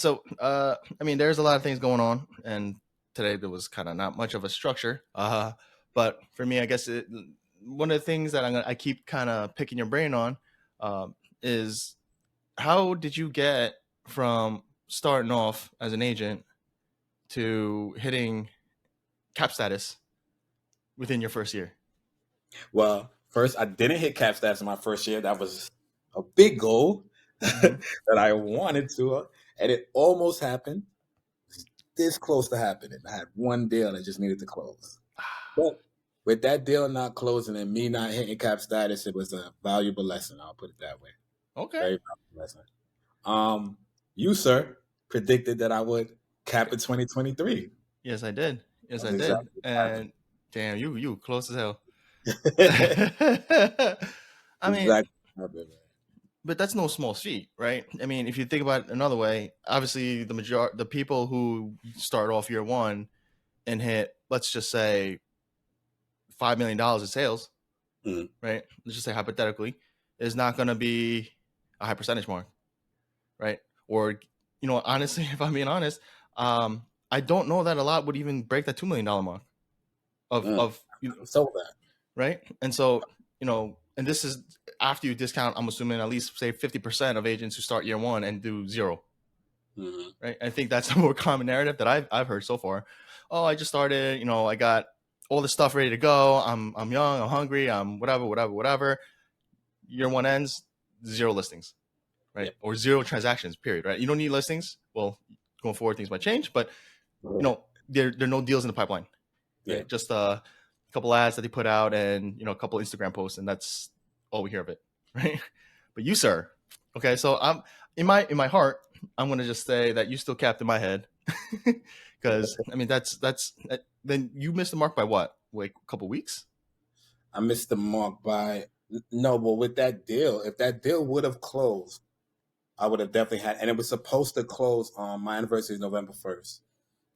So, I mean, there's a lot of things going on, and today there was kind of not much of a structure. But for me, I guess one of the things that I keep kind of picking your brain on is how did you get from starting off as an agent to hitting cap status within your first year? Well, first, I didn't hit cap stats in my first year. That was a big goal Mm-hmm. that I wanted to, and it almost happened. This close to happening. I had one deal that just needed to close. But with that deal not closing and me not hitting cap status, it was a valuable lesson. I'll put it that way. Okay. Very valuable lesson. You, sir, predicted that I would cap in 2023. Yes, I did. Yes, That's I did. exactly what happened. And damn, you close as hell. I mean, Exactly what happened, man. but that's no small feat, right? I mean, if you think about it another way, obviously the people who start off year one and hit, let's just say $5 million in sales, right? Let's just say hypothetically, is not going to be a high percentage mark, right? Or, honestly, if I'm being honest, I don't know that a lot would even break that $2 million mark of So that. right. And so, and this is after you discount, I'm assuming at least say 50% of agents who start year one and do 0. Right. I think that's a more common narrative that I've heard so far. Oh, I just started, I got all the stuff ready to go. I'm young, I'm hungry, I'm whatever. Year one ends, 0 listings, right? Yep. Or 0 transactions, period, right? You don't need listings. Well, going forward, things might change, but there are no deals in the pipeline, right? Yeah. Just a couple ads that they put out and, a couple Instagram posts, and that's all we hear of it, right? But you, sir, okay, so I'm in my heart, I'm gonna just say that you still capped in my head, because I mean that's then you missed the mark by what, like a couple weeks? I missed the mark by no, but with that deal, if that deal would have closed, I would have definitely had, and it was supposed to close on my anniversary is November 1st.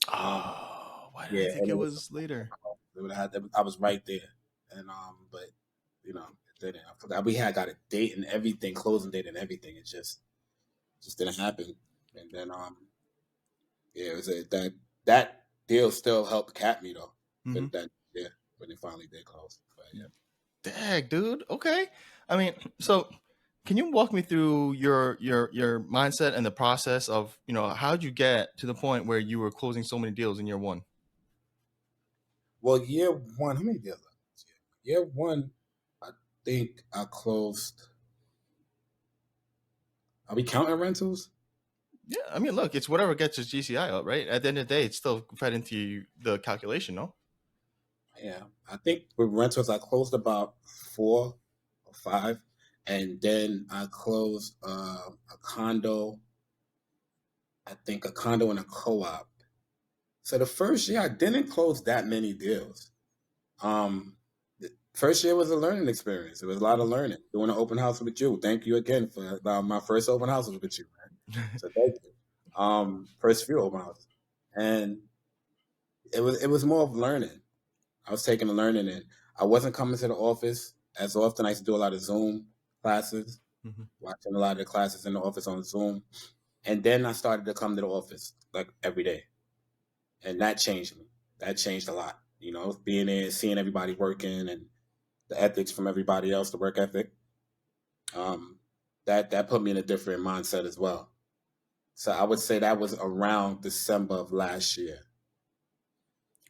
Oh, why did I Yeah, think and it it was was later? it would have had, I was right there, and but it didn't. I forgot we had got a date and everything, closing date and everything. It just didn't happen, and then yeah, it was that deal still helped cap me though. Mm-hmm. But that yeah, when it finally did close. But yeah. Dang, dude. Okay. I mean, so can you walk me through your mindset and the process of, how'd you get to the point where you were closing so many deals in year one? Well, year one, how many deals? Year one, I think I closed. Are we counting rentals? Yeah, I mean, look, it's whatever gets your GCI up, right? At the end of the day, it's still fed into the calculation, no? Yeah, I think with rentals, I closed about 4 or 5, and then I closed a condo. I think a condo and a co-op. So the first year, I didn't close that many deals. The first year was a learning experience. It was a lot of learning. Doing an open house with you. Thank you again for my first open house was with you, man. So thank you. First few open houses, and it was more of learning. I was taking the learning in. I wasn't coming to the office as often. I used to do a lot of Zoom classes, Mm-hmm. watching a lot of the classes in the office on Zoom, and then I started to come to the office like every day, and that changed me. That changed a lot. Being there, seeing everybody working, and the ethics from everybody else, the work ethic. That put me in a different mindset as well. So I would say that was around December of last year.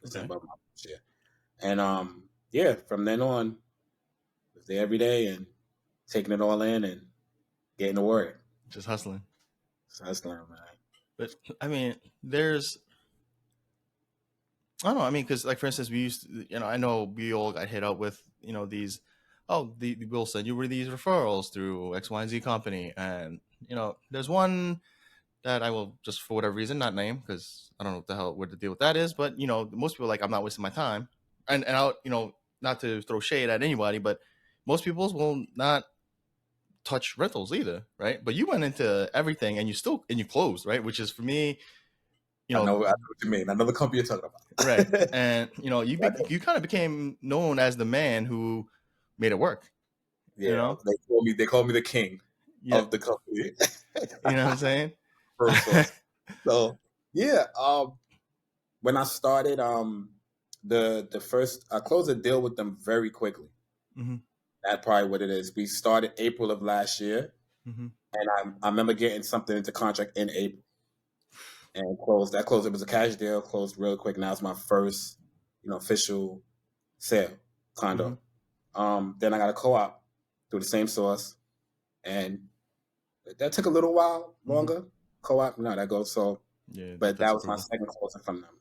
Okay. December of last year. And yeah, from then on, I was there every day and taking it all in and getting to work. Just hustling. So that's learning, man. But I mean, I don't know. I mean, because like for instance, we used to, I know we all got hit up with, these, oh, we'll send you these referrals through X, Y, and Z company. And, there's one that I will just for whatever reason not name because I don't know what the deal with that is. But, most people are like, I'm not wasting my time. And I'll, not to throw shade at anybody, but most people will not touch rentals either. Right. But you went into everything and you closed, right? Which is for me, I know what you mean. I know the company you're talking right. about. And you kind of became known as the man who made it work. Yeah, they call me the king Yeah, of the company. you know what I'm saying. First source. So yeah, when I started, the first I closed a deal with them very quickly. Mm-hmm. That's probably what it is. We started April of last year, Mm-hmm. and I remember getting something into contract in April and closed. That closed. It was a cash deal, closed real quick. Now it's my first, official sale Mm-hmm. condo. Then I got a co-op through the same source, and that took a little while Mm-hmm. longer. Co-op, no, that goes so. Yeah, But that's that was my approval. second closing from them.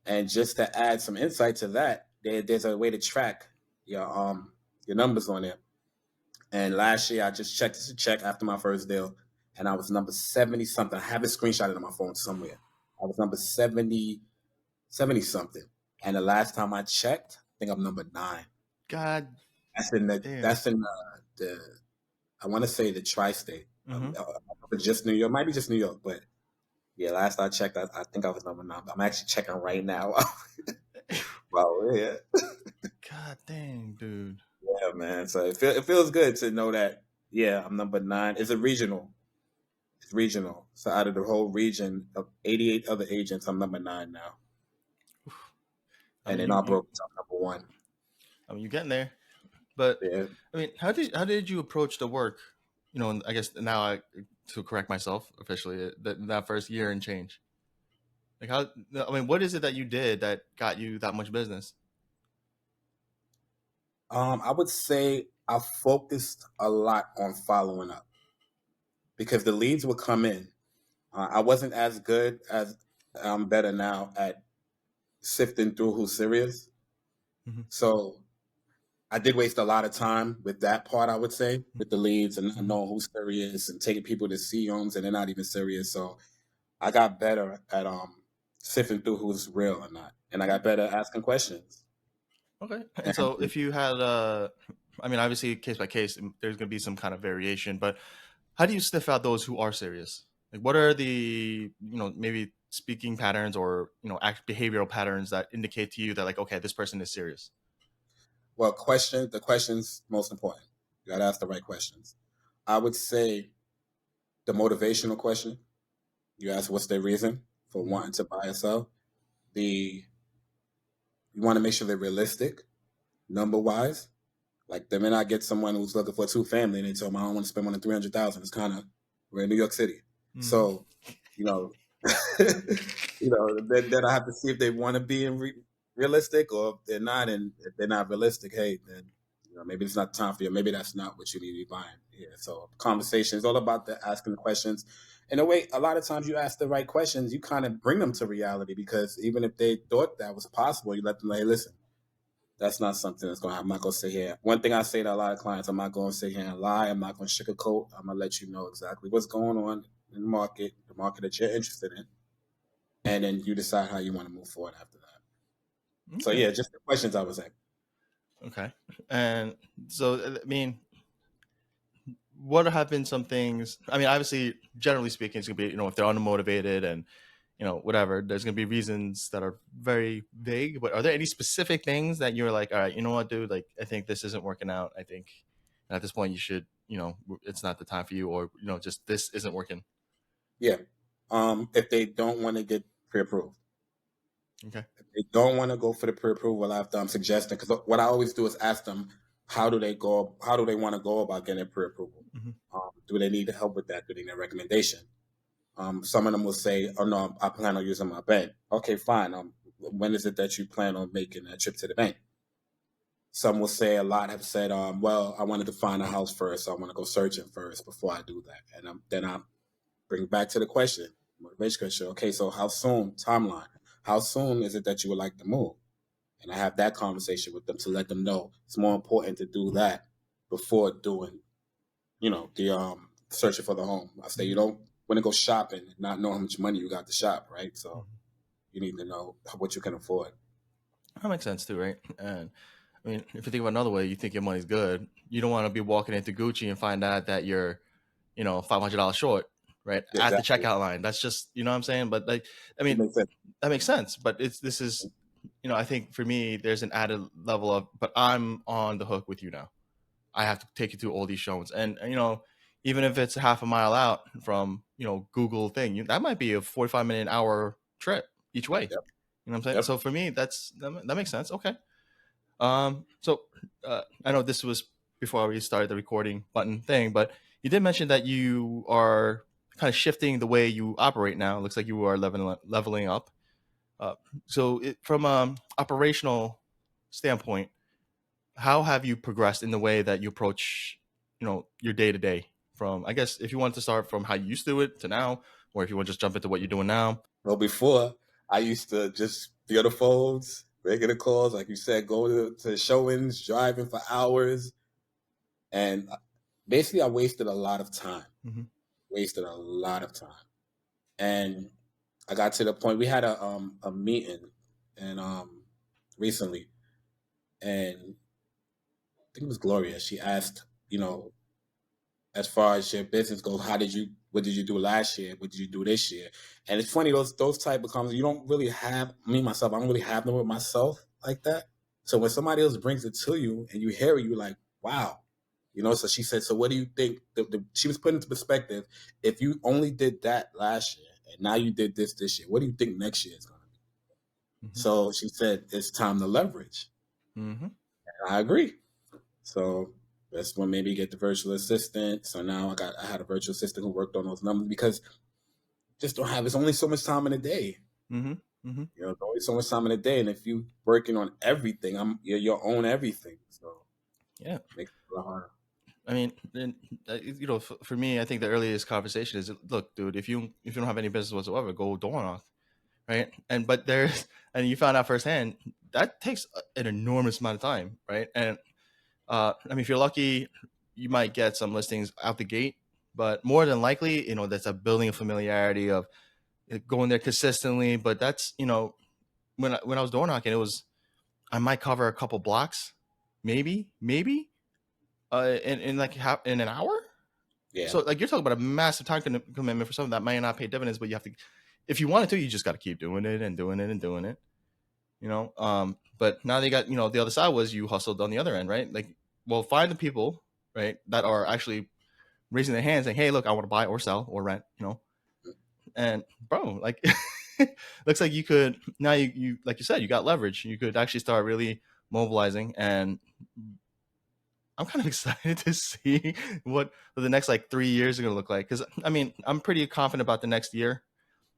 And just to add some insight to that, there's a way to track your numbers on there. And last year I just checked this check after my first deal, and I was number 70 something. I have it screenshotted on my phone somewhere. I was number 70 something. And the last time I checked, I think I'm number 9. God damn. That's in the I want to say the tri-state. Mm-hmm. Just New York, might be just New York, but yeah, last I checked, I think I was number 9. I'm actually checking right now. Wow, yeah. God dang, dude. Yeah, man. So it feels good to know that. Yeah, I'm number 9. It's a regional. It's regional. So out of the whole region of 88 other agents, I'm number 9 now, I and mean, then our broker's I'm number 1. you're getting there. But Yeah. I mean, how did you approach the work? And I guess now to correct myself officially, that first year and change. Like how? I mean, what is it that you did that got you that much business? I would say I focused a lot on following up because the leads would come in. I wasn't as good as I'm better now at sifting through who's serious. Mm-hmm. So I did waste a lot of time with that part, I would say, with the leads and not Mm-hmm. knowing who's serious and taking people to see homes and they're not even serious. So I got better at sifting through who's real or not. And I got better at asking questions. Okay. And And so if you had, I mean, obviously case by case, there's going to be some kind of variation, but how do you sniff out those who are serious? Like, what are the, maybe speaking patterns or, behavioral patterns that indicate to you that, like, okay, this person is serious? well, the questions most important. You gotta ask the right questions. I would say the motivational question. You ask what's their reason for Mm-hmm. wanting to buy or sell. The You want to make sure they're realistic, number wise. Like they may not get someone who's looking for a two family and they tell them I don't want to spend more than 300,000. It's kind of we're in New York City, Mm-hmm. so you know, then I have to see if they want to be realistic or if they're not. And if they're not realistic, hey, then maybe it's not time for you. Maybe that's not what you need to be buying. Yeah. So conversation is all about the asking the questions. In a way, a lot of times you ask the right questions, you kind of bring them to reality because even if they thought that was possible, you let them know, hey, listen, that's not something that's going to happen. I'm not going to sit here. One thing I say to a lot of clients, I'm not going to sit here and lie. I'm not going to sugarcoat. I'm going to let you know exactly what's going on in the market that you're interested in. And then you decide how you want to move forward after that. So, Okay. yeah, just the questions I was saying. Okay. And so, I mean, what have been some things? I mean, obviously, generally speaking, it's gonna be, if they're unmotivated and whatever. There's gonna be reasons that are very vague. But are there any specific things that you're like, all right, you know what, dude? Like, I think this isn't working out. I think at this point you should, it's not the time for you, or just this isn't working. Yeah. If they don't want to get pre approved, Okay. if they don't want to go for the pre approval after I'm suggesting, because what I always do is ask them, how do they want to go about getting pre approval? Mm-hmm. Do they need help with that? Do they need a recommendation? Some of them will say, "Oh no, I plan on using my bank." Okay, fine. When is it that you plan on making a trip to the bank? Some will say, a lot have said, "Well, I wanted to find a house first, so I want to go searching first before I do that." And then I bring back to the question, motivation question. Okay, so how soon? Timeline. How soon is it that you would like to move? And I have that conversation with them to let them know it's more important to do that before doing, the searching for the home. I say you Mm-hmm. don't want to go shopping and not know how much money you got to shop, right? So Mm-hmm. you need to know what you can afford. That makes sense too, right? And I mean, if you think about another way, you think your money's good. You don't want to be walking into Gucci and find out that you're, $500 short, right, Yeah, at the exactly. checkout line. That's just, what I'm saying. But like, I It mean, makes sense. that makes sense. But this is, I think for me, there's an added level of, but I'm on the hook with you now. I have to take you through all these showings, and even if it's half a mile out from Google thing, that might be a 45-minute hour trip each way. Yep. You know what I'm saying? Yep. So for me, that makes sense. Okay. So I know this was before we started the recording button thing, but you did mention that you are kind of shifting the way you operate now. It looks like you are leveling up. Uh, from an operational standpoint, how have you progressed in the way that you approach, your day to day? From, I guess, if you want to start from how you used to do it to now, or if you want to just jump into what you're doing now. Well, before I used to just be on the phones, making the calls, like you said, go to showings, driving for hours, and basically I wasted a lot of time. Mm-hmm. Wasted a lot of time, and I got to the point we had a meeting and recently, and I think it was Gloria. She asked, as far as your business goes, what did you do last year? What did you do this year? And it's funny, those type of comments, you don't really have, me, myself, I don't really have them with myself like that. So when somebody else brings it to you and you hear it, you're like, wow. So she said, so what do you think? She was putting into perspective, if you only did that last year and now you did this year, what do you think next year is going to be? Mm-hmm. So she said, it's time to leverage. Mm-hmm. And I agree. So that's when maybe get the virtual assistant. So now I had a virtual assistant who worked on those numbers because just don't have. It's only so much time in a day. Mm-hmm. Mm-hmm. It's only so much time in a day, and if you working on everything, you're your own everything. So Yeah. it makes it a lot harder. I mean, and, for me, I think the earliest conversation is, look, dude, if you don't have any business whatsoever, go door knock, right? But there's and you found out firsthand that takes an enormous amount of time, right? And I mean, if you're lucky, you might get some listings out the gate, but more than likely, that's a building of familiarity of going there consistently. But that's when I was door knocking, it was I might cover a couple blocks, maybe, in like in an hour. Yeah, So like you're talking about a massive time commitment for something that may not pay dividends, but you have to, if you wanted to, you just got to keep doing it and doing it and doing it. But now they got, the other side was you hustled on the other end, right? Like, well, find the people, right, that are actually raising their hands saying, hey, look, I want to buy or sell or rent, and bro, like, looks like you could now, you like you said, you got leverage. You could actually start really mobilizing, and I'm kind of excited to see what the next like 3 years are going to look like. Because I mean, I'm pretty confident about the next year,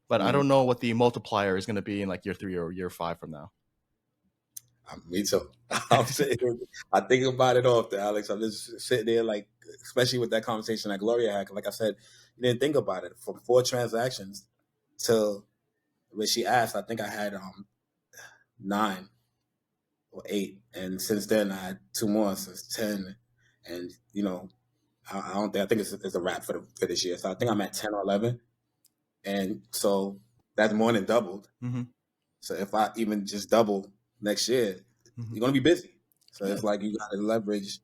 but I mm, don't know what the multiplier is going to be in like year 3 or year 5 from now. me too. I'm sitting. I think about it often, Alex. I'm just sitting there, like, especially with that conversation that Gloria had. Like I said, you didn't think about it. From 4 transactions till when she asked, I think I had 9 or 8, and since then I had 2 more, so it's 10. And I don't think, I think it's a wrap for this year. So I think I'm at 10 or 11, and so that's more than doubled. Mm-hmm. So if I even just double next year, Mm-hmm. you're gonna be busy. So Yeah, it's like you got to leverage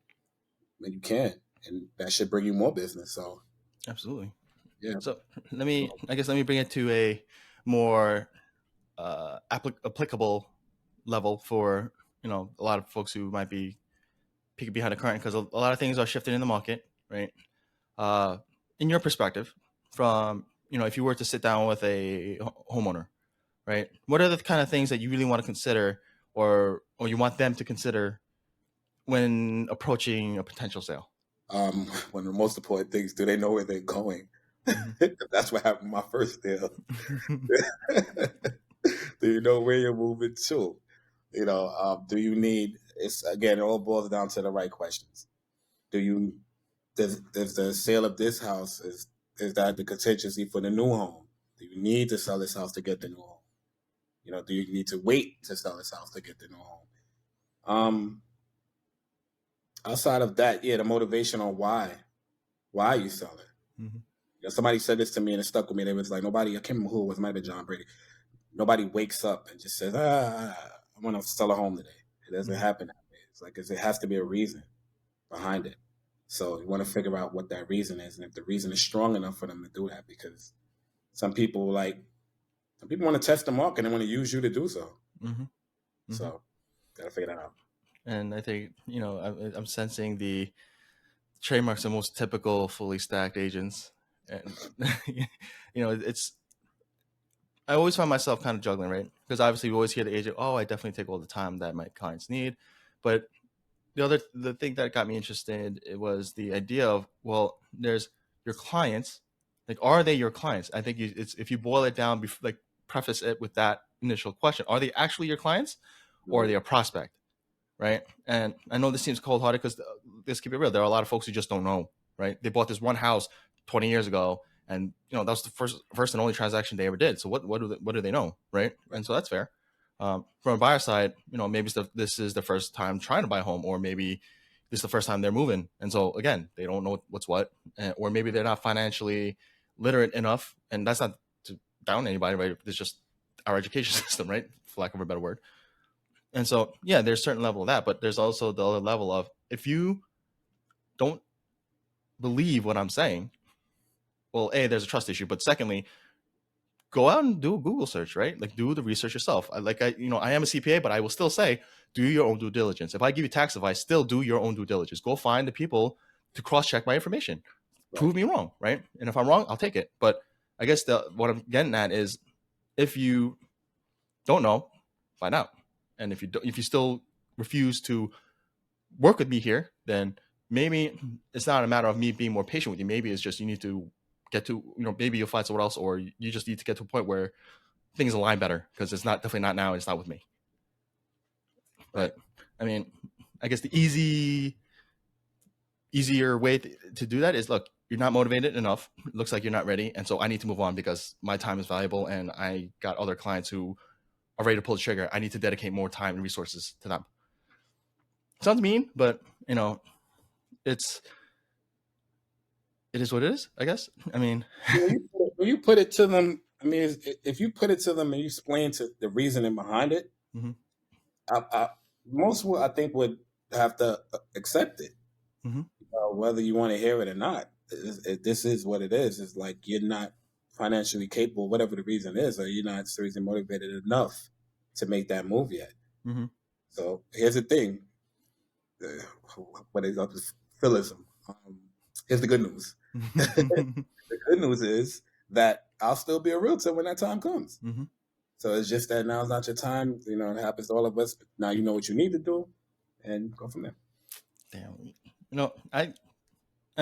when you can, and that should bring you more business. So absolutely. yeah, So let me bring it to a more applicable level for a lot of folks who might be peeking behind the curtain, because a lot of things are shifting in the market, right? Uh, in your perspective, from if you were to sit down with a homeowner, right? What are the kind of things that you really want to consider, or you want them to consider when approaching a potential sale? one of the most important things: do they know where they're going? Mm-hmm. That's what happened my first deal. Do you know where you're moving to? Do you need? It's again, it all boils down to the right questions. Do you does the sale of this house is that the contingency for the new home? Do you need to sell this house to get the new home? Do you need to wait to sell this house to get the new home? Outside of that, yeah, the motivation on why you sell it. Mm-hmm. Somebody said this to me and it stuck with me. They was like, nobody, I can't remember who it was, it might have been John Brady. Nobody wakes up and just says, I want to sell a home today. It doesn't Mm-hmm. happen that way. It's like, it has to be a reason behind it. So you want to figure out what that reason is, and if the reason is strong enough for them to do that, because some people want to test the market and want to use you to do so. Mm-hmm. Mm-hmm. So gotta figure that out. And I think I'm sensing trademarks the most typical fully stacked agents, and it's I always find myself kind of juggling, right? Because obviously we always hear the agent, oh, I definitely take all the time that my clients need, but the thing that got me interested, it was the idea of, well, there's your clients, like, are they your clients? I think it's, if you boil it down, like, preface it with that initial question: are they actually your clients, or are they a prospect? Right? And I know this seems cold hearted, because let's keep it real, there are a lot of folks who just don't know. Right? They bought this one house 20 years ago, and that was the first and only transaction they ever did. So what do they know? Right? And so that's fair. From a buyer side, maybe this is the first time trying to buy a home, or maybe this is the first time they're moving, and so again, they don't know what's what, or maybe they're not financially literate enough. And that's not to down anybody, right? It's just our education system, right, for lack of a better word. And so, yeah, there's a certain level of that, but there's also the other level of, if you don't believe what I'm saying, well, A, there's a trust issue, but secondly, go out and do a Google search, right? Like, do the research yourself. I am a CPA, but I will still say, do your own due diligence. If I give you tax advice, still do your own due diligence. Go find the people to cross-check my information. Right. Prove me wrong, right? And if I'm wrong, I'll take it. But I guess what I'm getting at is, if you don't know, find out. And if you still refuse to work with me here, then maybe it's not a matter of me being more patient with you. Maybe it's just you need to get to, maybe you'll find someone else, or you just need to get to a point where things align better, because it's definitely not now. It's not with me. Right. But I mean, I guess the easier way to do that is, look, you're not motivated enough. It looks like you're not ready. And so I need to move on, because my time is valuable, and I got other clients who are ready to pull the trigger. I need to dedicate more time and resources to them. Sounds mean, but it's it is what it is, I guess. I mean, When you put it to them, I mean, if you put it to them and you explain to the reasoning behind it, mm-hmm, most will, I think, would have to accept it, mm-hmm, whether you want to hear it or not. This is what it is. It's like you're not financially capable, whatever the reason is, or you're not seriously motivated enough to make that move yet. mm-hmm. So here's the thing: what is up with philism? Here's the good news. The good news is that I'll still be a realtor when that time comes. Mm-hmm. So it's just that now's not your time. It happens to all of us. But now you know what you need to do, and go from there. Damn. I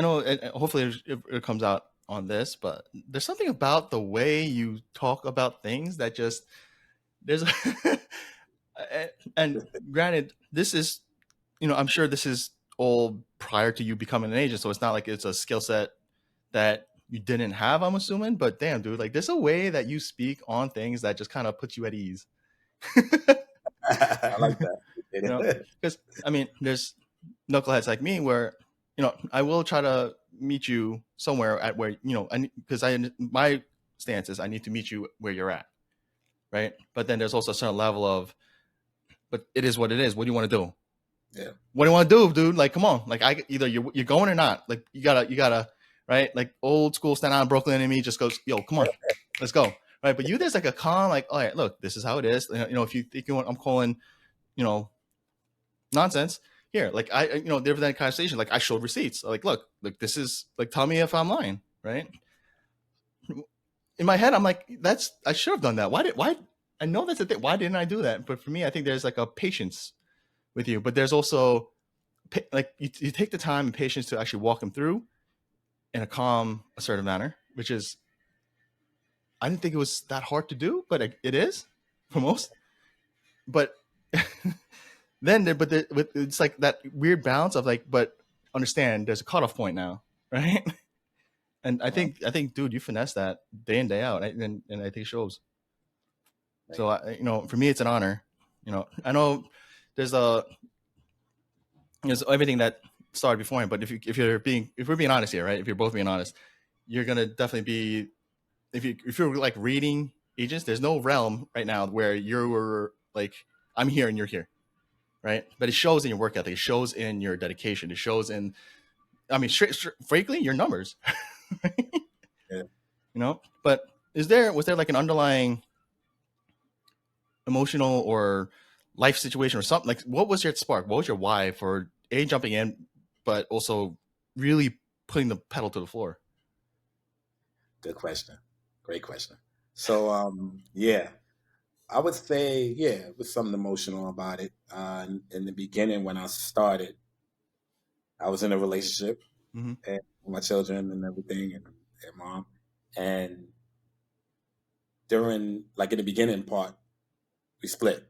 know. Hopefully, it comes out on this, but there's something about the way you talk about things that just there's. And granted, this is, I'm sure this is all prior to you becoming an agent, so it's not like it's a skill set that you didn't have, I'm assuming. But damn, dude, like, there's a way that you speak on things that just kind of puts you at ease. I like that. Because I mean, there's knuckleheads like me where, I will try to meet you somewhere at where, because my stance is I need to meet you where you're at, right? But then there's also a certain level of, but it is what it is. What do you want to do? Yeah. What do you want to do, dude? Like, come on. Like, either you're going or not. Like, you gotta, right? Like, old school Staten Island Brooklyn and me just goes, yo, come on, let's go, right? But there's like a calm, like, all right, look, this is how it is. If you think I'm calling, nonsense here, like, there was that conversation, like, I showed receipts, like, look, this is like, tell me if I'm lying, right? In my head, I'm like, I should have done that. Why I know that's the thing, why didn't I do that? But for me, I think there's like a patience with you, but there's also, like, you take the time and patience to actually walk them through in a calm, assertive manner, which is, I didn't think it was that hard to do, but it is for most. But it's like that weird balance of, like, but understand there's a cutoff point now, right? And I Well, think, dude, you finesse that day in, day out, and I think it shows. thank So for me, it's an honor. I know there's everything that started beforehand, but if we're being honest here, right? If you're both being honest, you're gonna definitely be, if you're like reading agents, there's no realm right now where you're like, I'm here and you're here, right? But it shows in your work ethic, it shows in your dedication, it shows in, I mean, frankly, your numbers. yeah. But was there like an underlying emotional or life situation or something? Like, what was your spark? What was your why for jumping in, but also really putting the pedal to the floor? Good question. Great question. So yeah, I would say yeah, it was something emotional about it. In the beginning, when I started, I was in a relationship Mm-hmm. and with my children and everything, and mom, and during like in the beginning part, we split.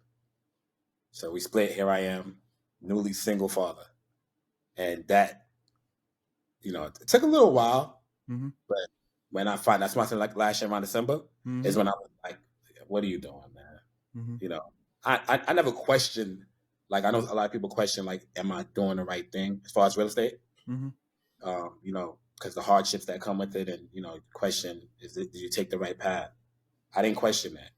So we split. Here I am, newly single father, and that it took a little while, Mm-hmm. but when I find that's why I said like last year around December Mm-hmm. is when I was like, "What are you doing, man?" Mm-hmm. You know, I never questioned. Like I know a lot of people question like, "Am I doing the right thing as far as real estate?" Mm-hmm. Because the hardships that come with it, and question did you take the right path? I didn't question that.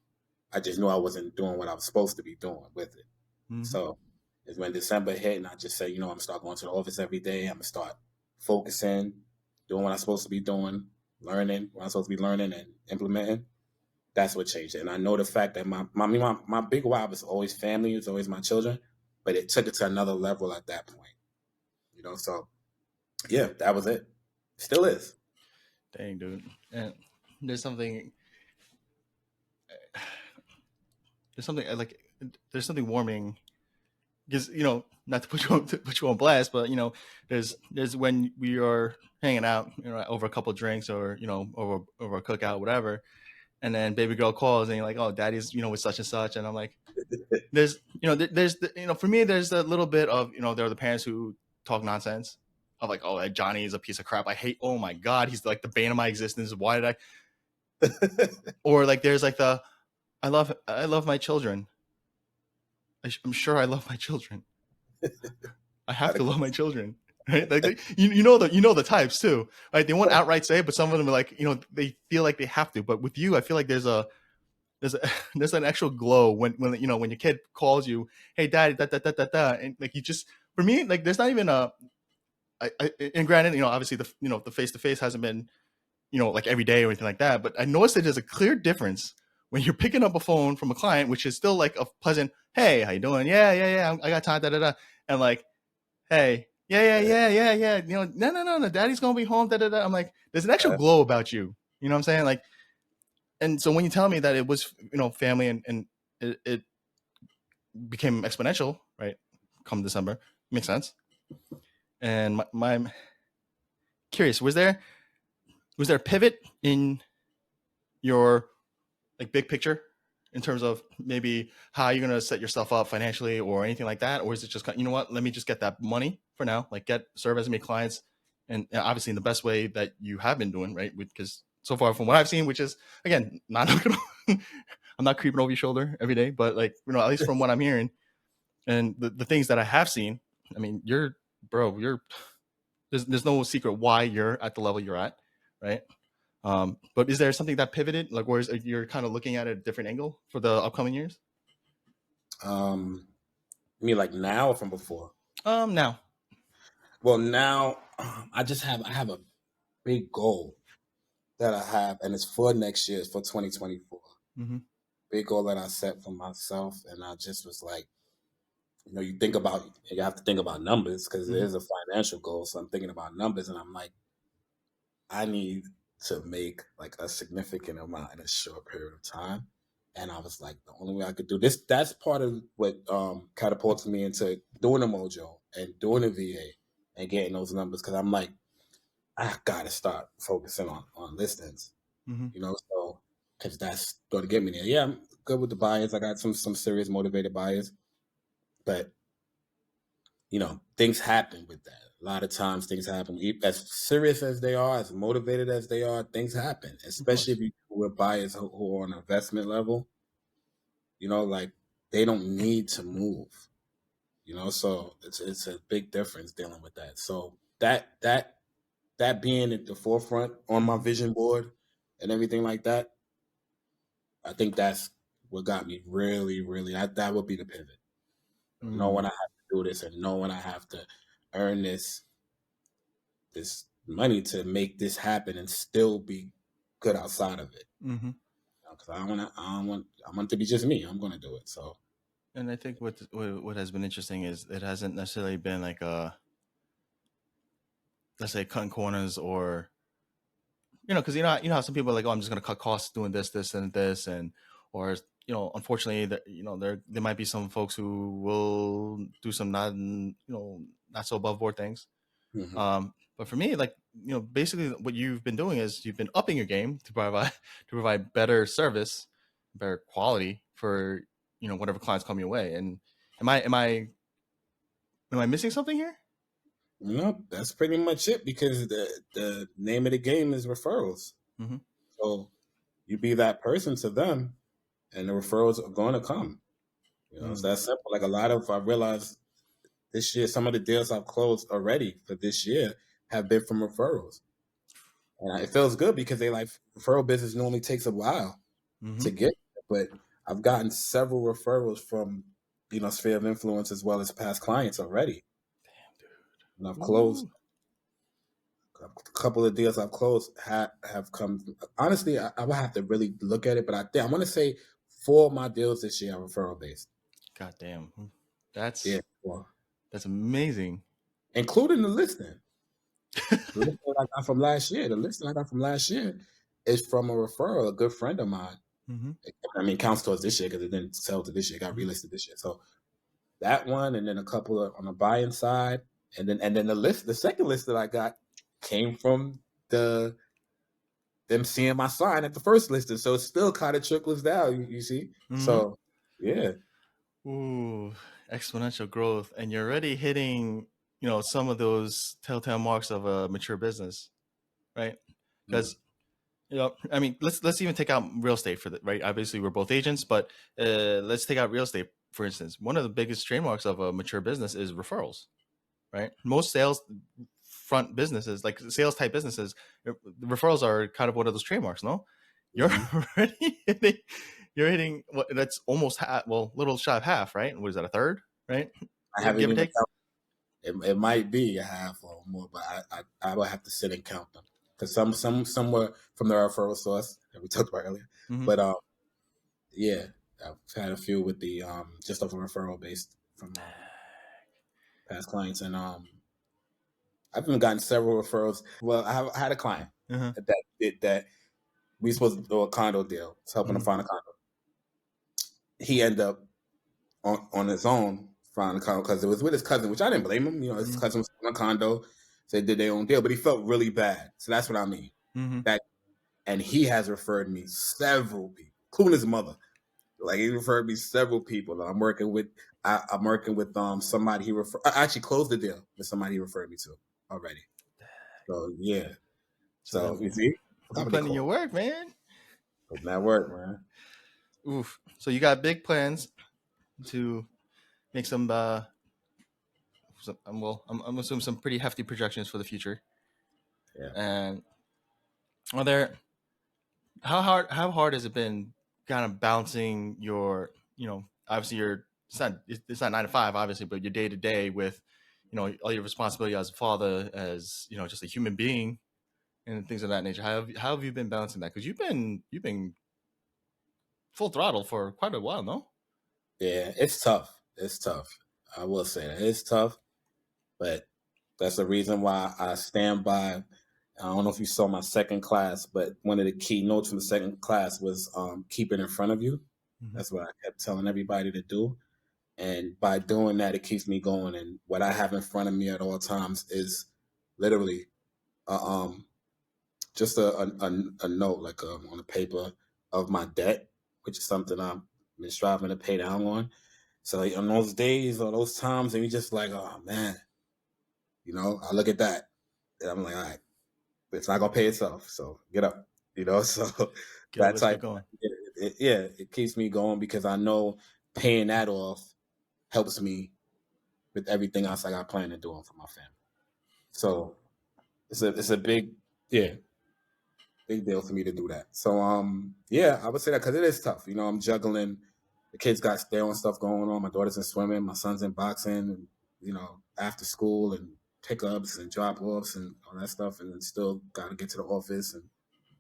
I just knew I wasn't doing what I was supposed to be doing with it. Mm-hmm. So it's when December hit, and I just said, I'm gonna start going to the office every day. I'm gonna start focusing, doing what I'm supposed to be doing, learning what I'm supposed to be learning, and implementing. That's what changed it. And I know the fact that my big why was always family, it was always my children, but it took it to another level at that point. So yeah, that was it. Still is. Dang, dude. And there's something there's something like there's something warming because not to put you on blast, but there's when we are hanging out, over a couple of drinks or over a cookout, whatever, and then baby girl calls and you're like, oh, daddy's with such and such, and I'm like, there's there's for me there's a little bit of there are the parents who talk nonsense of like, oh, Johnny is a piece of crap. I hate. Oh my god, he's like the bane of my existence. Why did I? Or like there's like the I love my children. I'm sure I love my children. I have to love my children. Right? Like you know the types too, right? They won't outright say it, but some of them are like, they feel like they have to. But with you, I feel like there's there's an actual glow when your kid calls you, hey daddy, da, and like you just for me like there's not even and granted, obviously the face to face hasn't been like every day or anything like that, but I noticed that there's a clear difference when you're picking up a phone from a client, which is still like a pleasant, hey, how you doing? Yeah, yeah, yeah, I got time, da da da, and like, hey, yeah, yeah, yeah, yeah, yeah, no, daddy's gonna be home, da da da. I'm like, there's an actual glow about you. You know what I'm saying? Like, and so when you tell me that it was family and it became exponential, right? Come December, makes sense. And my curious, was there a pivot in your like big picture in terms of maybe how you're gonna set yourself up financially or anything like that, or is it just what? Let me just get that money for now, like get serve as many clients, and obviously in the best way that you have been doing, right? Because so far from what I've seen, which is again not I'm not creeping over your shoulder every day, but like at least from what I'm hearing and the things that I have seen, I mean, you're there's no secret why you're at the level you're at, right? But is there something that pivoted, like where you're kind of looking at a different angle for the upcoming years? I mean, like now or from before? Now. Well, now I have a big goal that I have, and it's for next year. It's for 2024. Mm-hmm. Big goal that I set for myself, and I just was like, you have to think about numbers because it Mm-hmm. is a financial goal. So I'm thinking about numbers, and I'm like, I need to make like a significant amount in a short period of time. And I was like, the only way I could do this, that's part of what catapulted me into doing the Mojo and doing the VA and getting those numbers. Cause I'm like, I gotta start focusing on listings, Mm-hmm. so because that's going to get me there. Yeah, I'm good with the buyers. I got some serious motivated buyers, but things happen with that. A lot of times things happen. As serious as they are, as motivated as they are, things happen, Of especially course. if you with buyers who are on investment level, like they don't need to move, so it's a big difference dealing with that. So that being at the forefront on my Mm-hmm. vision board and everything like that, I think that's what got me really, really, that would be the pivot. Knowing I have to do this and knowing I have to earn this money to make this happen and still be good outside of it. Mm-hmm. Because I want it to be just me. I'm gonna do it. So And I think what has been interesting is it hasn't necessarily been like let's say cutting corners, or because you know how some people are like, oh, I'm just going to cut costs doing this, this, and this, and or unfortunately, that there might be some folks who will do some not so above board things. Mm-hmm. But for me, like basically what you've been doing is you've been upping your game to provide to provide better service, better quality for whatever clients come your way. And am I missing something here? No, that's pretty much it because the name of the game is referrals. Mm-hmm. So you be that person to them, and the referrals are going to come. It's Mm. that simple. Like a lot of I realized this year, some of the deals I've closed already for this year have been from referrals, and it feels good because they like referral business normally takes a while Mm-hmm. to get, but I've gotten several referrals from sphere of influence as well as past clients already, and I've closed Ooh. a couple of deals I've closed have come. Honestly, I would have to really look at it, but I want to say 4 of my deals this year are referral based. God damn. Yeah, That's 4, that's amazing. including the listing. The listing I got from last year. The listing I got from last year is from a referral, a good friend of mine. Mm-hmm. I mean, counts towards this year because it didn't sell to this year. It got Mm-hmm. relisted this year. So that one, and then a couple on the buying side, and then the second list that I got came from them seeing my sign at the first listing. So it still kind of trickles down. You see. Mm-hmm. So yeah, Ooh, exponential growth, and you're already hitting, some of those telltale marks of a mature business, right? mm, Because I mean, let's even take out real estate for the right. Obviously, we're both agents, but let's take out real estate for instance. One of the biggest trademarks of a mature business is referrals, right? Most sales front businesses, like sales type businesses, referrals are kind of one of those trademarks. No, you're hmm already hitting, you're hitting what that's almost half, well, little shy of half, right? What is that, a third, right? I haven't Give or even take. counted. It might be a half or more, but I will have to sit and count them because some were from the referral source that we talked about earlier. Mm-hmm. But yeah, I've had a few with the just off a referral based from past clients, and I've even gotten several referrals. Well, I had a client Uh-huh. that did that. We supposed to do a condo deal. It's helping him Mm-hmm. find a condo. He ended up on his own finding a condo because it was with his cousin, which I didn't blame him. His cousin was in a condo, so they did their own deal, but he felt really bad. So that's what I mean. Mm-hmm. That and he has referred me several people, including his mother. Like he referred me several people. I'm working with I'm working with somebody he referred. I actually closed the deal with somebody he referred me to already. So yeah. So So you see, you gotta be putting in your cool. work, man. Putting that work, man. Oof. So you got big plans to make well, I'm assuming some pretty hefty projections for the future. Yeah. And are there how hard has it been kind of balancing your obviously your it's not 9 to 5 obviously, but your day to day with all your responsibility as a father, as just a human being, and things of that nature. How have you been balancing that? Because you've been full throttle for quite a while, no? Yeah, it's tough. It's tough. I will say that it's tough, but that's the reason why I stand by. I don't know if you saw my second class, but one of the key notes from the second class was keep it in front of you. Mm-hmm. That's what I kept telling everybody to do. And by doing that, it keeps me going. And what I have in front of me at all times is literally uh, um, just a note, like on a paper of my debt, which is something I've been striving to pay down on. So like, on those days or those times, and you just like, oh man, I look at that and I'm like, all right, it's not gonna pay itself. So get up, So Get up, that let's type, get going. yeah, it keeps me going because I know paying that off helps me with everything else I got planned on doing for my family. So it's a yeah big deal for me to do that. So yeah, I would say that because it is tough. I'm juggling. The kids got their own stuff going on. My daughter's in swimming. My son's in boxing. And after school and pickups and drop offs and all that stuff, and then still got to get to the office and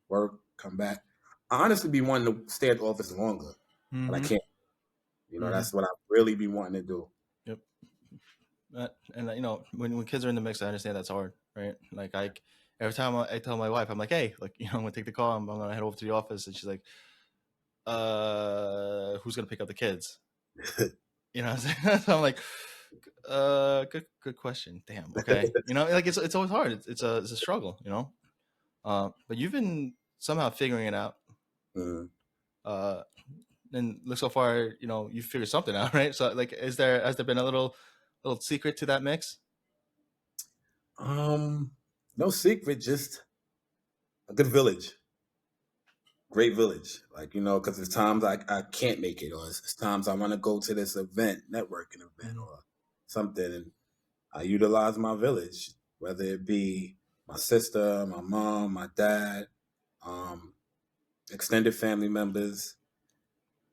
work, come back. I honestly be wanting to stay at the office longer, but I Mm-hmm. can't. Mm-hmm. That's what I really be wanting to do. Yep. And when kids are in the mix, I understand that's hard, right? Like every time I tell my wife, I'm like, hey, like I'm gonna take the call. I'm gonna head over to the office, and she's like, who's gonna pick up the kids? You know what I'm saying? So I'm like, good question. Damn. Okay. Like it's always hard. It's a struggle. But you've been somehow figuring it out. Mm. Uh, and look, so far, you figured something out, right? So like, has there been a little secret to that mix? No secret, just a good village, great village. Like, because there's times I can't make it, or it's times I want to go to this event, networking event, Mm-hmm. or something, and I utilize my village, whether it be my sister, my mom, my dad, um, extended family members.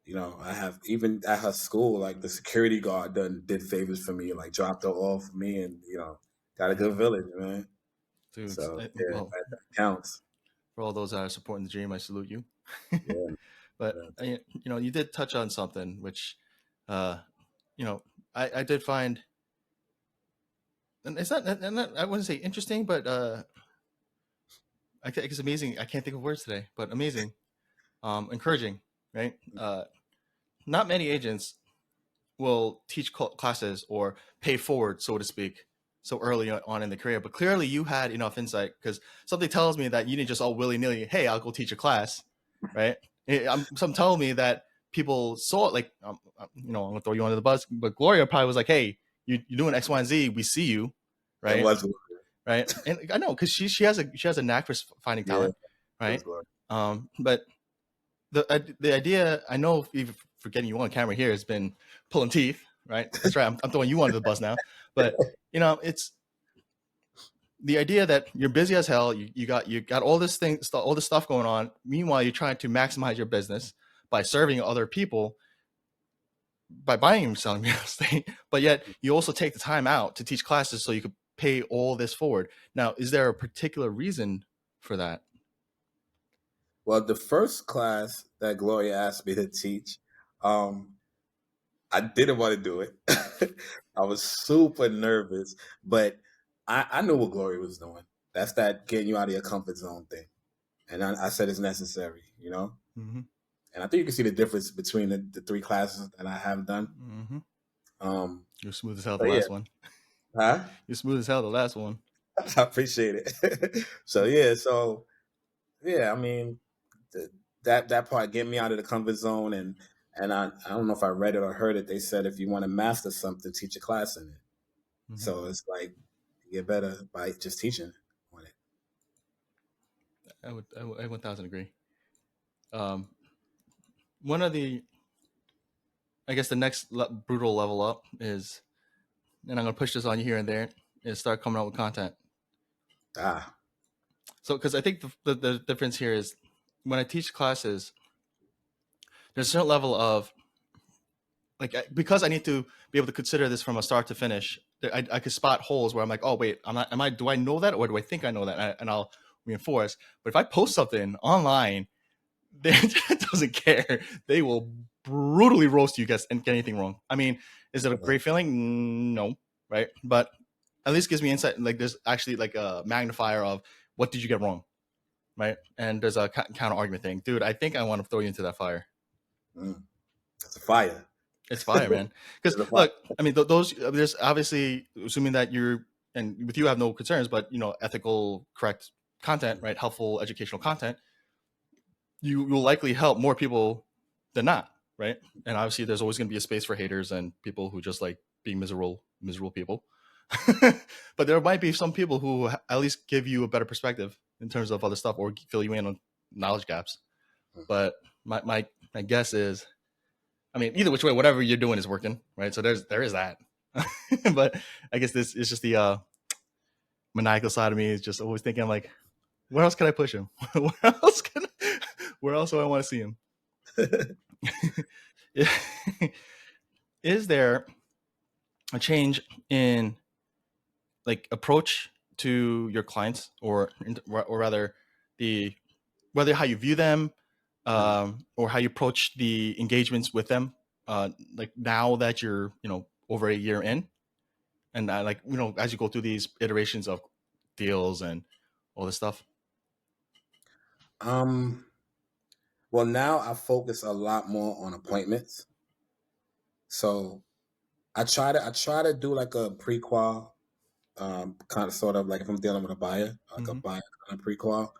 I have even at her school, like the security guard did favors for me, like dropped her off for me, and got a good Yeah, village, man. dude. So yeah, Well, that counts. for all those that are supporting the dream, I salute you. Yeah, But yeah. you did touch on something which, uh, you know, I did find, and it's not, and not, I wouldn't say interesting, but I think it's amazing. I can't think of words today, but amazing, encouraging, right? Not many agents will teach classes or pay forward, so to speak, so early on in the career. But clearly, you had enough insight, because something tells me that you didn't just all willy nilly, hey, I'll go teach a class, right? Some tell me that people saw it, like, I'm gonna throw you under the bus, but Gloria probably was like, hey, you're doing X, Y, and Z. We see you, It right? was, Right. And I know, because she has a knack for finding yeah, talent, it was right? good. But the idea, I know, even for getting you on camera here, has been pulling teeth, right? That's right. I'm throwing you under the bus now, but it's the idea that you're busy as hell. You got all this stuff going on. Meanwhile, you're trying to maximize your business by serving other people, by buying and selling real estate, but yet you also take the time out to teach classes so you could pay all this forward. Now, is there a particular reason for that? Well, the first class that Gloria asked me to teach, um, I didn't want to do it. I was super nervous, but I knew what Gloria was doing. That's that getting you out of your comfort zone thing. And I said it's necessary, Mm-hmm. And I think you can see the difference between the three classes that I have done. Mm-hmm. Um, You're smooth as hell the but yeah, last one. huh? You're smooth as hell the last one. I appreciate it. So yeah, I mean, th- that part get me out of the comfort zone, and I don't know if I read it or heard it. They said if you want to master something, teach a class in it. Mm-hmm. So it's like you get better by just teaching on it. I 1000 agree. Um, One of the, I guess, the next brutal level up is, and I'm gonna push this on you here and there, is start coming out with content. Ah, So, because I think the difference here is, when I teach classes, there's a certain level of, like, because I need to be able to consider this from a start to finish. I could spot holes where I'm like, oh wait, I'm not. Am I? Do I know that, or do I think I know that? And I'll reinforce. But if I post something online, they doesn't care. They will brutally roast you guys and get anything wrong. I mean, is it a great feeling? No, right? But at least gives me insight. Like, there's actually like a magnifier of what did you get wrong, right? And there's a counter argument thing, dude. I think I want to throw you into that fire. mm, that's a fire. It's fire, man. Because It's a fire. look, I mean, those, there's obviously, assuming that you're, and with you I have no concerns, but ethical, correct content, right? Helpful educational content. You'll likely help more people than not, right? And obviously, there's always going to be a space for haters and people who just like being miserable people. But there might be some people who at least give you a better perspective in terms of other stuff, or fill you in on knowledge gaps. But my guess is, I mean, either which way, whatever you're doing is working, right? So there is that. But I guess this is just the maniacal side of me, is just always thinking, like, where else can I push him? Where else do I want to see him? Is there a change in, like, approach to your clients, or rather, the whether how you view them, or how you approach the engagements with them, like, now that you're over a year in, And I like, as you go through these iterations of deals and all this stuff. Um, well, now I focus a lot more on appointments. So I try to do like a pre-qual, kind of sort of like if I'm dealing with a buyer, like a Mm-hmm. buyer kind of pre-qual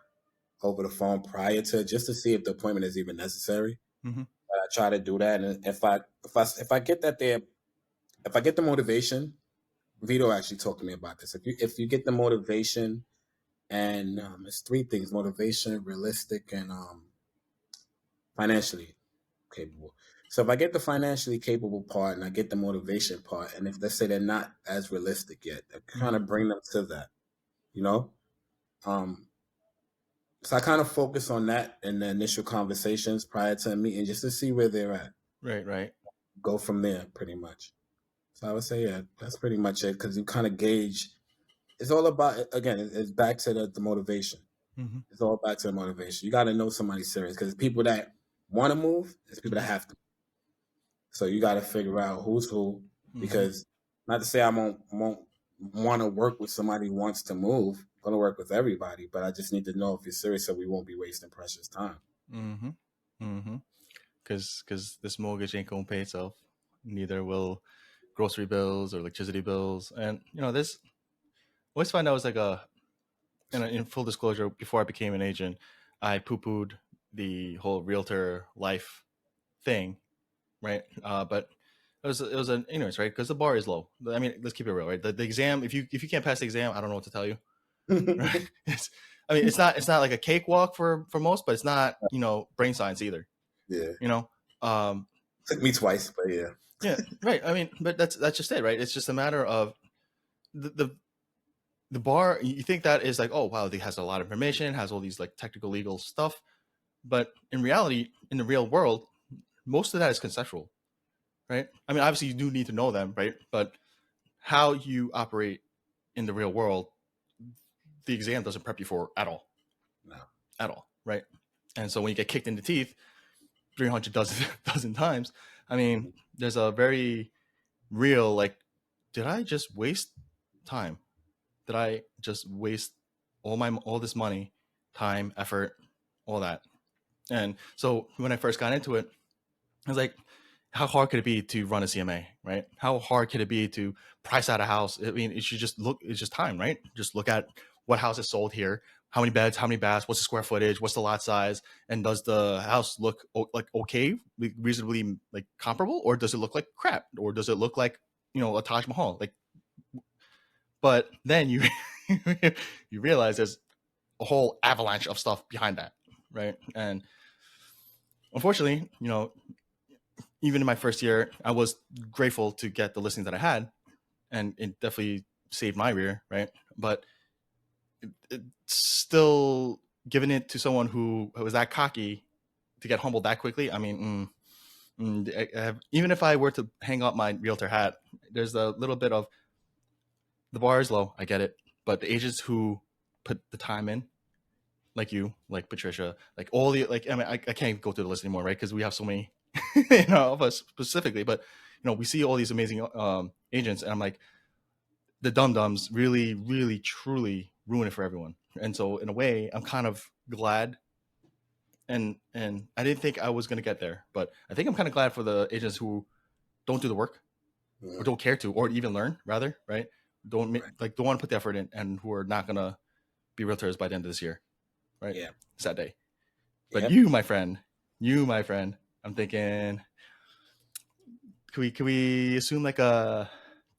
over the phone prior to, just to see if the appointment is even necessary. Mm-hmm. But I try to do that, and if I get that there, if I get the motivation, Vito actually talked to me about this. If you get the motivation, and it's three things: motivation, realistic, and financially capable. So if I get the financially capable part and I get the motivation part, and if let's say they're not as realistic yet, I kind Mm-hmm. of bring them to that, you know. Um, so I kind of focus on that in the initial conversations prior to a meeting, just to see where they're at. Right, right. Go from there, pretty much. So I would say, yeah, that's pretty much it, because you kind of gauge. It's all about, again. It's back to the motivation. Mm-hmm. It's all back to the motivation. You got to know somebody's serious, because people that want to move, there's people that Mm-hmm. have to. So you got to figure out who's who, Mm-hmm. because not to say I won't want to work with somebody who wants to move. I'm gonna work with everybody, but I just need to know if you're serious, so we won't be wasting precious time. Mm-hmm. Mm-hmm. Because this mortgage ain't gonna pay itself. Neither will grocery bills or electricity bills. And this always find out was like and in full disclosure, before I became an agent, I poo-pooed the whole realtor life thing, right? But it was an ignorance, right? Because the bar is low. I mean, let's keep it real, right? The exam, if you can't pass the exam, I don't know what to tell you, right? It's, I mean, it's not like a cakewalk for most, but it's not brain science either, Yeah, you know. Um, took me twice, but yeah. yeah, right. I mean, but that's just it, right? It's just a matter of the bar. You think that is like, oh wow, it has a lot of information, has all these like technical legal stuff, but in reality, in the real world, most of that is conceptual, right? I mean, obviously you do need to know them, right? But how you operate in the real world, the exam doesn't prep you for No, at all, right? And so when you get kicked in the teeth 300 dozen times, I mean, there's a very real like, did I just waste time? Did I just waste all this money, time, effort, all that? And so when I first got into it, I was like, how hard could it be to run a CMA, right? How hard could it be to price out a house? I mean, it should just look, it's just time, right? Just look at what house is sold here, how many beds, how many baths, what's the square footage, what's the lot size, and does the house look like okay, reasonably like comparable, or does it look like crap, or does it look like a Taj Mahal? Like, but then you you realize there's a whole avalanche of stuff behind that, right? And unfortunately, even in my first year, I was grateful to get the listings that I had, and it definitely saved my rear, right? But it still giving it to someone who was that cocky to get humbled that quickly. I mean, even if I were to hang up my realtor hat, there's a little bit of the bar is low. I get it, but the agents who put the time in, like you, like Patricia, like all the like, I mean, I can't go through the list anymore, right? Because we have so many, of us specifically. But we see all these amazing agents, and I'm like, the dum dums really, really, truly ruin it for everyone. And so, in a way, I'm kind of glad. And I didn't think I was gonna get there, but I think I'm kind of glad for the agents who don't do the work, or yeah, don't care to, or even learn, rather, right? right. Don't want to put the effort in, and who are not gonna be realtors by the end of this year, right? Yeah, Sad day. But yep. you, my friend, I'm thinking, could we assume like a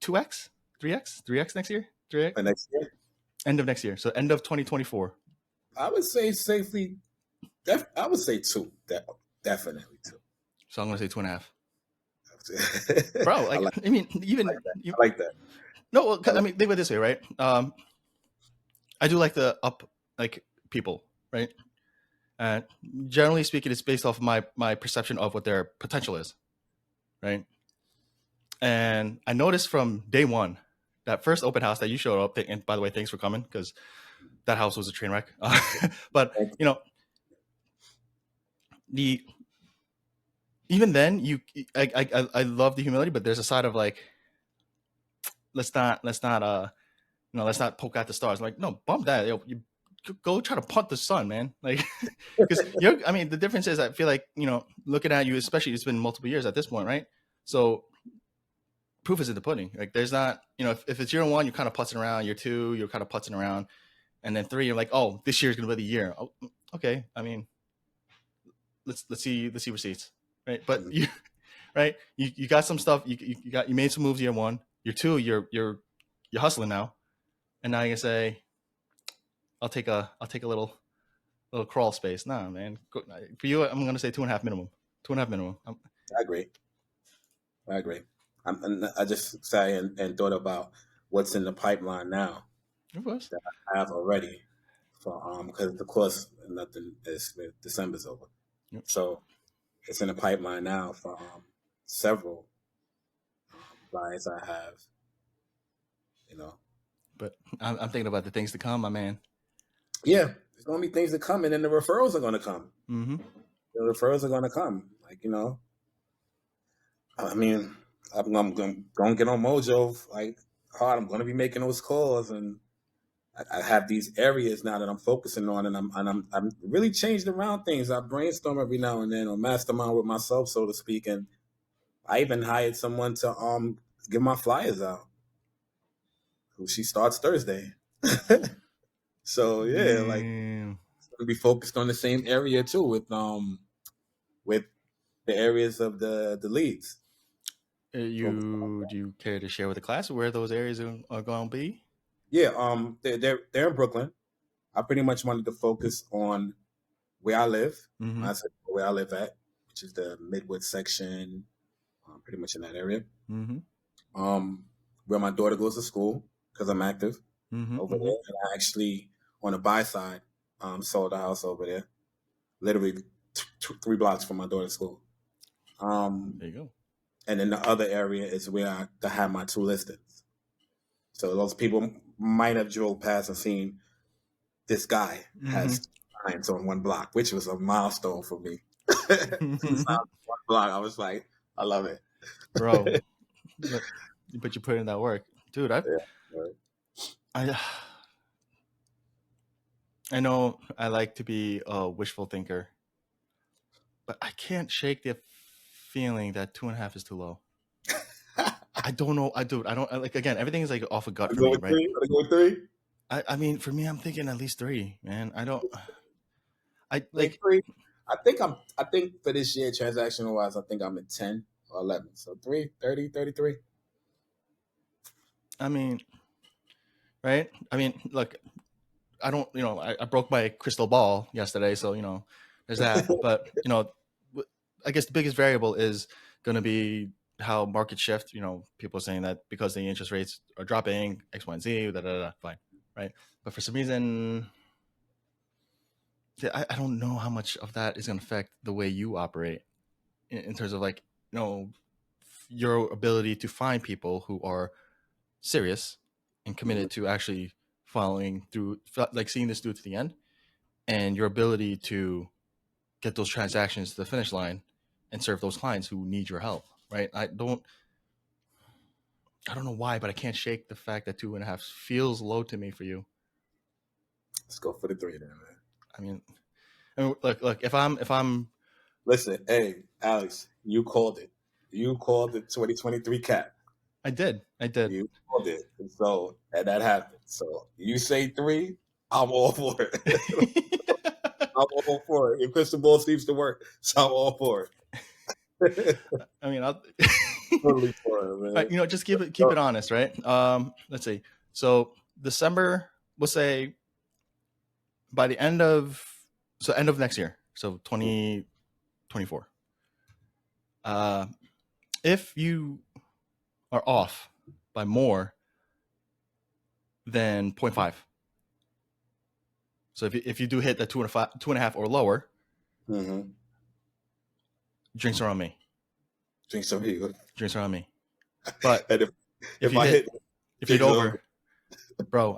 2x, 3x next year, 3x, The next year, end of next year, so end of 2024. I would say safely. I would say two. Definitely two. So I'm gonna say 2.5, bro. I Like, like I mean, like even that. you, I like that. no, well, I I like. mean, think of it this way, right? I do like the up, like, people, right? And generally speaking, it's based off of my perception of what their potential is, right? And I noticed from day one, that first open house that you showed up, and by the way, thanks for coming, because that house was a train wreck. But Thank the even then, I love the humility, but there's a side of like, let's not poke at the stars. Like, no, bump that. Yo, you go try to punt the sun, man. Like, because I mean, the difference is, I feel like, looking at you, especially, it's been multiple years at this point, right? So proof is in the pudding. Like, there's not, if it's year one, you're kind of putzing around. Year two, you're kind of putzing around, and then three, you're like, oh, this year's gonna be the year. Oh, okay. I mean, let's see receipts, right? But you, right, you got some stuff. You made some moves year one. Year two, you're hustling now, and now you can say, I'll take a little crawl space. Nah, man. For you, I'm gonna say 2.5 minimum. 2.5 minimum. I agree. I agree. And I just say and thought about what's in the pipeline now Of course. that I have already for because of course nothing is December's over, Yep. so it's in the pipeline now for several clients I have. You know, But I'm thinking about the things to come, my man. yeah, there's gonna be things to come, and then the referrals are gonna come. Mm-hmm. The referrals are gonna come. Like I mean, I'm gonna get on Mojo like hard. I'm gonna be making those calls, and I have these areas now that I'm focusing on, and I'm really changed around things. I brainstorm every now and then, or mastermind with myself, so to speak. And I even hired someone to give my flyers out. Who she starts Thursday. So yeah, like Damn. gonna be focused on the same area too with the areas of the leads. Focus on Do you care to share with the class where those areas are going to be? Yeah, they're in Brooklyn. I pretty much wanted to focus on where I live. Mm-hmm. I said where I live at, which is the Midwood section, pretty much in that area. Mm-hmm. Um, where my daughter goes to school because I'm active Mm-hmm. over Mm-hmm. there, and I actually on the buy side sold a house over there, literally 3 blocks from my daughter's school. There you go. And then the other area is where I have my 2 listings. So those people might have drove past and seen this guy Mm-hmm. has clients on 1 block, which was a milestone for me. 2 signs on 1 block. I was like, I love it. Bro, but you put in that work, dude. I Yeah, right. I I know I like to be a wishful thinker, but I can't shake the feeling that 2.5 is too low. I don't know. I don't like, again, everything is like off a gut Wanna for go me, with right? 3? Wanna go with 3? I mean, for me, I'm thinking at least three, man. I don't. I Like like. 3. I think for this year, transactional wise, I think I'm at 10 or 11. So 3, 30, 33. I mean, right? I mean, look, I don't. I broke my crystal ball yesterday, so there's that. But I guess the biggest variable is going to be how market shift. People are saying that because the interest rates are dropping, X, Y, and Z. Da da da. Fine, right? But for some reason, I don't know how much of that is going to affect the way you operate in terms of, like, your ability to find people who are serious and committed to actually following through, like seeing this through to the end, and your ability to get those transactions to the finish line and serve those clients who need your help. Right? I don't know why, but I can't shake the fact that 2.5 feels low to me for you. Let's go for the 3 then, man. I mean, look. If I'm Listen, hey, Alex, you called it. You called the 2023 cap. I did. You called it. And that happened. So you say 3, I'm all for it. I'm all for it. Your crystal ball seems to work, so I'm all for it. I mean, I'll, Totally for it, man. just keep it honest, right? Let's see. So December, we'll say by the end of next year, so 2024. If you are off by more than 0.5, so if you do hit that 2.5 or lower, Mm-hmm. drinks are on me. Drink some heat. Drinks are on me. But And if if you I hit, if you hit drinks over. over, bro,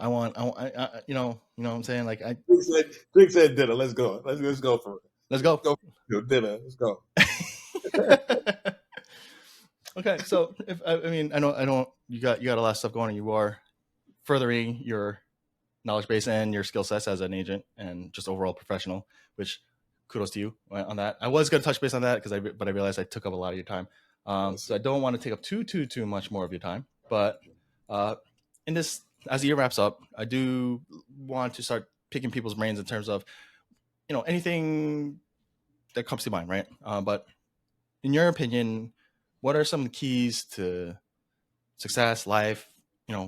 you know what I'm saying? Like, Drink said dinner. Let's go. Let's go for it. let's go. Go for dinner. Let's go. Okay, so if I mean, I don't. You got a lot of stuff going on. You are furthering your knowledge base and your skill sets as an agent and just overall professional. Which kudos to you on that. I was going to touch base on that but I realized I took up a lot of your time. So I don't want to take up too much more of your time. But uh, in this, as the year wraps up, I do want to start picking people's brains in terms of anything that comes to mind, right? But in your opinion, what are some keys to success, life,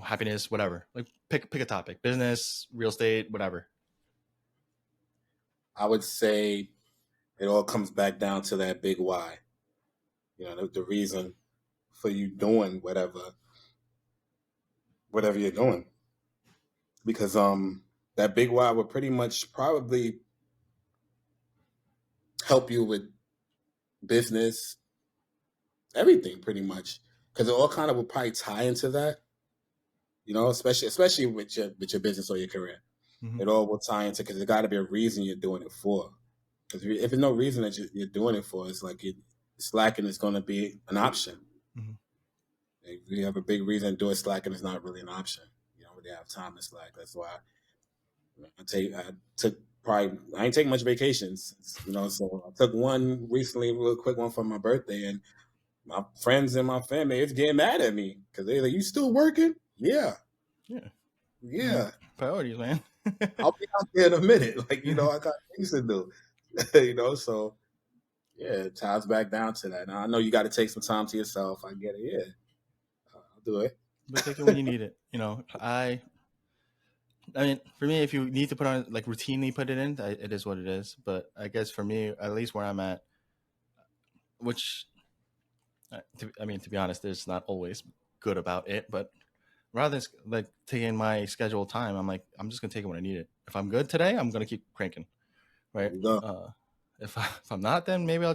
happiness, whatever? Like pick a topic, business, real estate, whatever. I would say it all comes back down to that big why. The reason for you doing whatever you're doing, because that big why would pretty much probably help you with business, everything pretty much, because it all kind of would probably tie into that. Especially with your business or your career, Mm-hmm. it all will tie into, because there got to be a reason you're doing it for. Because if there's no reason that you're doing it for, it's like slacking is going to be an option. Mm-hmm. If you have a big reason to do it, slacking is not really an option. You don't really have time to slack. That's why I took probably I ain't taking much vacations. So I took one recently, real quick one for my birthday, and my friends and my family is getting mad at me because they're like, "You still working?" Yeah, Yeah. I mean, yeah. priorities, man. I'll be out there in a minute. Like, I got things to do. So yeah, it ties back down to that. Now I know you got to take some time to yourself. I get it. Yeah, I'll do it. But take it when you need it. I mean, for me, if you need to put on like routinely put it in, it is what it is. But I guess for me, at least where I'm at, which to be honest, it's not always good about it. But rather than like taking my scheduled time, I'm like, I'm just gonna take it when I need it. If I'm good today, I'm gonna keep cranking, There right? you go. If I'm not, then maybe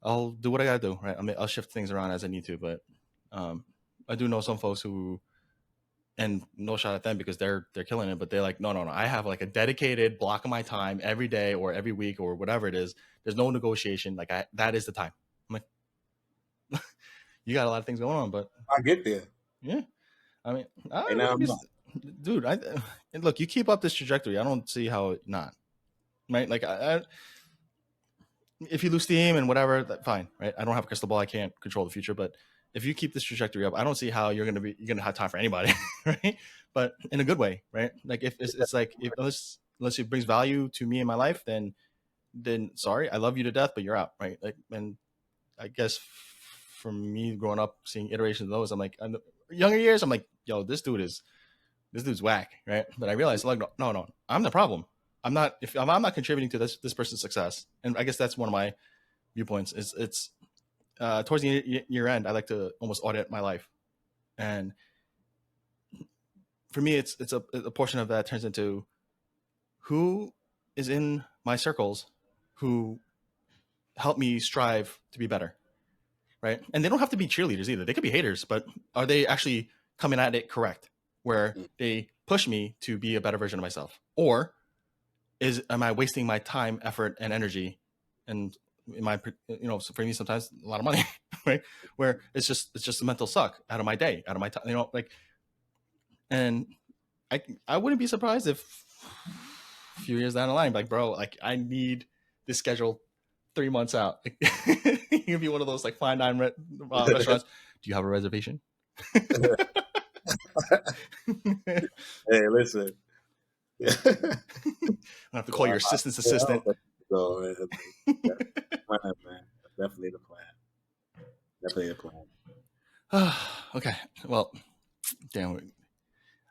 I'll do what I gotta do, right? I'll shift things around as I need to. But um, I do know some folks who, and no shot at them because they're killing it, but they're like, no, I have like a dedicated block of my time every day or every week or whatever it is. There's no negotiation. Like that is the time. I'm like, you got a lot of things going on, but I get there. yeah, I mean, I And now wouldn't I'm be, not. dude. And look, you keep up this trajectory. I don't see how not, right? Like, if you lose steam and whatever, that fine, right? I don't have a crystal ball. I can't control the future, but if you keep this trajectory up, I don't see how you're gonna have time for anybody, right? But in a good way, right? Like if it's like if unless it brings value to me in my life, then sorry, I love you to death, but you're out, right? Like, and I guess from me growing up, seeing iterations of those, I'm like, younger years, I'm like, yo, this dude's whack, right? But I realized, like, no, I'm the problem. I'm not contributing to this person's success, and I guess that's one of my viewpoints. Is it's towards the year end, I like to almost audit my life, and for me, it's a portion of that turns into who is in my circles who help me strive to be better, right? And they don't have to be cheerleaders either. They could be haters, but are they actually coming at it correct? Where they push me to be a better version of myself, or am I wasting my time, effort, and energy, and for me sometimes a lot of money, right? Where it's just a mental suck out of my day, out of my time, like, and I wouldn't be surprised if a few years down the line, like, bro, like I need this schedule 3 months out. Like, you can be one of those like fine dine restaurants. Do you have a reservation? I Hey, listen. have to call your assistant's assistant. So that's the plan, man. That's definitely the plan. Definitely the plan. Okay, well, damn.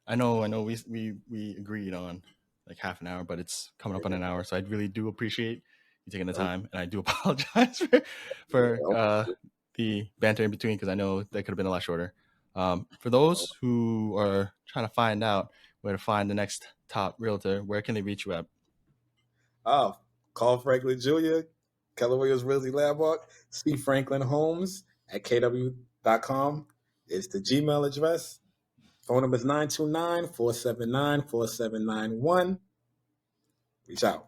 I know. We agreed on like half an hour, but it's coming up on an hour, so I really do appreciate you taking the time, and I do apologize for the banter in between because I know that could have been a lot shorter. For those who are trying to find out where to find the next top realtor, where can they reach you at? Oh, call Franklin Jr., Keller Williams Realty Landmark, Cfranklynhomes at kw.com is the Gmail address. Phone number is 929-479-4791. Reach out.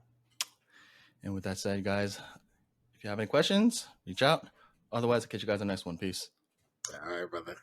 And with that said, guys, if you have any questions, reach out. Otherwise, I'll catch you guys on the next one. Peace. All right, brother.